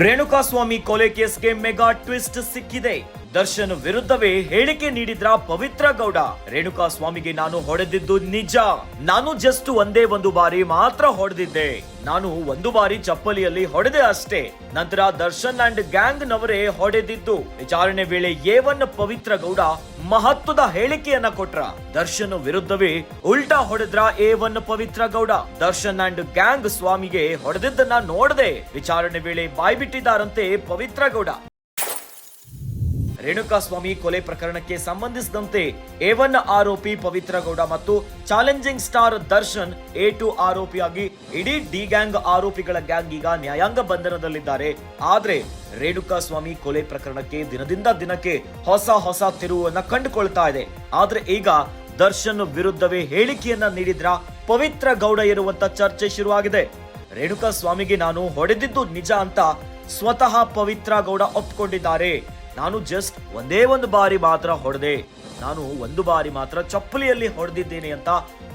ರೇಣುಕಾಸ್ವಾಮಿ ಕೊಲೆ ಕೇಸ್ಗೆ mega twist ಸಿಕ್ಕಿದೆ. ದರ್ಶನ್ ವಿರುದ್ಧವೇ ಹೇಳಿಕೆ ನೀಡಿದ್ರ ಪವಿತ್ರ ಗೌಡ. ರೇಣುಕಾಸ್ವಾಮಿಗೆ ನಾನು ಹೊಡೆದಿದ್ದು ನಿಜ. ನಾನು ಜಸ್ಟ್ ಒಂದೇ ಒಂದು ಬಾರಿ ಮಾತ್ರ ಹೊಡೆದಿದ್ದೆ. ನಾನು ಒಂದು ಬಾರಿ ಚಪ್ಪಲಿಯಲ್ಲಿ ಹೊಡೆದೆ ಅಷ್ಟೇ. ನಂತರ ದರ್ಶನ್ ಅಂಡ್ ಗ್ಯಾಂಗ್ ನವರೇ ಹೊಡೆದಿದ್ದು. ವಿಚಾರಣೆ ವೇಳೆ ಏವನ್ ಪವಿತ್ರ ಗೌಡ ಮಹತ್ವದ ಹೇಳಿಕೆಯನ್ನ ಕೊಟ್ರ. ದರ್ಶನ್ ವಿರುದ್ಧವೇ ಉಲ್ಟಾ ಹೊಡೆದ್ರ ಏವನ್ ಪವಿತ್ರ ಗೌಡ. ದರ್ಶನ್ ಅಂಡ್ ಗ್ಯಾಂಗ್ ಸ್ವಾಮಿಗೆ ಹೊಡೆದಿದ್ದನ್ನ ನೋಡದೆ ವಿಚಾರಣೆ ವೇಳೆ ಬಾಯ್ಬಿಟ್ಟಿದ್ದಾರಂತೆ ಪವಿತ್ರ ಗೌಡ. ರೇಣುಕಾಸ್ವಾಮಿ ಕೊಲೆ ಪ್ರಕರಣಕ್ಕೆ ಸಂಬಂಧಿಸಿದಂತೆ A1 ಆರೋಪಿ ಪವಿತ್ರ ಗೌಡ ಮತ್ತು ಚಾಲೆಂಜಿಂಗ್ ಸ್ಟಾರ್ ದರ್ಶನ್ A2 ಆರೋಪಿಯಾಗಿ ಇಡೀ ಡಿ ಗ್ಯಾಂಗ್ ಆರೋಪಿಗಳ ಗ್ಯಾಂಗ್ ಈಗ ನ್ಯಾಯಾಂಗ ಬಂಧನದಲ್ಲಿದ್ದಾರೆ. ಆದ್ರೆ ರೇಣುಕಾಸ್ವಾಮಿ ಕೊಲೆ ಪ್ರಕರಣಕ್ಕೆ ದಿನದಿಂದ ದಿನಕ್ಕೆ ಹೊಸ ತಿರುವನ್ನ ಕಂಡುಕೊಳ್ತಾ ಇದೆ. ಆದ್ರೆ ಈಗ ದರ್ಶನ್ ವಿರುದ್ಧವೇ ಹೇಳಿಕೆಯನ್ನ ನೀಡಿದ್ರ ಪವಿತ್ರ ಗೌಡ ಇರುವಂತ ಚರ್ಚೆ ಶುರುವಾಗಿದೆ. ರೇಣುಕಾಸ್ವಾಮಿಗೆ ನಾನು ಹೊಡೆದಿದ್ದು ನಿಜ ಅಂತ ಸ್ವತಃ ಪವಿತ್ರ ಗೌಡ ಒಪ್ಕೊಂಡಿದ್ದಾರೆ. ನಾನು ಜಸ್ಟ್ ಒಂದೇ ಒಂದು ಬಾರಿ ಮಾತ್ರ ಹೊಡೆದೆ. ನಾನು ಒಂದು ಬಾರಿ ಮಾತ್ರ ಚಪ್ಪಲಿಯಲ್ಲಿ ಹೊಡೆದಿದ್ದೇನೆ ಅಂತ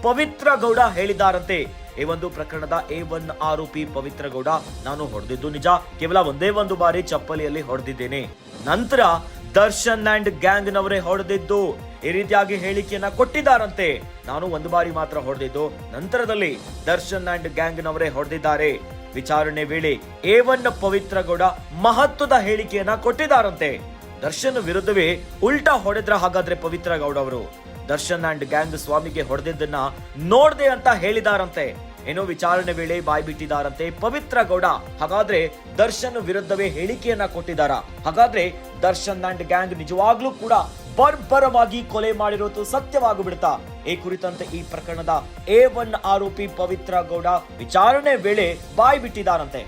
ಪವಿತ್ರ ಗೌಡ ಹೇಳಿದಾರಂತೆ. ಈ ಒಂದು ಪ್ರಕರಣದ A1 ಆರೋಪಿ ಪವಿತ್ರ ಗೌಡ ನಾನು ಹೊಡೆದಿದ್ದು ನಿಜ, ಕೇವಲ ಒಂದೇ ಒಂದು ಬಾರಿ ಚಪ್ಪಲಿಯಲ್ಲಿ ಹೊಡೆದಿದ್ದೇನೆ. ನಂತರ ದರ್ಶನ್ ಅಂಡ್ ಗ್ಯಾಂಗ್ ನವರೇ ಹೊಡೆದಿದ್ದು. ಈ ರೀತಿಯಾಗಿ ಹೇಳಿಕೆಯನ್ನ ಕೊಟ್ಟಿದ್ದಾರಂತೆ. ನಾನು ಒಂದು ಬಾರಿ ಮಾತ್ರ ಹೊಡೆದಿದ್ದು, ನಂತರದಲ್ಲಿ ದರ್ಶನ್ ಅಂಡ್ ಗ್ಯಾಂಗ್ ನವರೇ ಹೊಡೆದಿದ್ದಾರೆ. ವಿಚಾರಣೆ ವೇಳೆ A1 ಪವಿತ್ರ ಗೌಡ ಮಹತ್ವದ ಹೇಳಿಕೆಯನ್ನ ಕೊಟ್ಟಿದ್ದಾರಂತೆ. ದರ್ಶನ್ ವಿರುದ್ಧವೇ ಉಲ್ಟಾ ಹೊಡೆದ್ರ ಹಾಗಾದ್ರೆ ಪವಿತ್ರ ಗೌಡ ಅವರು ದರ್ಶನ್ ಅಂಡ್ ಗ್ಯಾಂಗ್ ಸ್ವಾಮಿಗೆ ಹೊಡೆದಿದ್ದನ್ನ ನೋಡ್ದೆ ಅಂತ ಹೇಳಿದಾರಂತೆ. ಏನೋ ವಿಚಾರಣೆ ವೇಳೆ ಬಾಯ್ ಬಿಟ್ಟಿದ್ದಾರಂತೆ ಪವಿತ್ರ ಗೌಡ. ಹಾಗಾದ್ರೆ ದರ್ಶನ್ ವಿರುದ್ಧವೇ ಹೇಳಿಕೆಯನ್ನ ಕೊಟ್ಟಿದ್ದಾರಾ? ಹಾಗಾದ್ರೆ ದರ್ಶನ್ ಅಂಡ್ ಗ್ಯಾಂಗ್ ನಿಜವಾಗ್ಲೂ ಕೂಡ ಬರ್ಬರವಾಗಿ ಕೊಲೆ ಮಾಡಿರೋದು ಸತ್ಯವಾಗ್ಬಿಡ್ತಾ? ಈ ಕುರಿತಂತೆ ಈ ಪ್ರಕರಣದ A1 ಆರೋಪಿ ಪವಿತ್ರ ಗೌಡ ವಿಚಾರಣೆ ವೇಳೆ ಬಾಯ್ ಬಿಟ್ಟಿದ್ದಾರಂತೆ.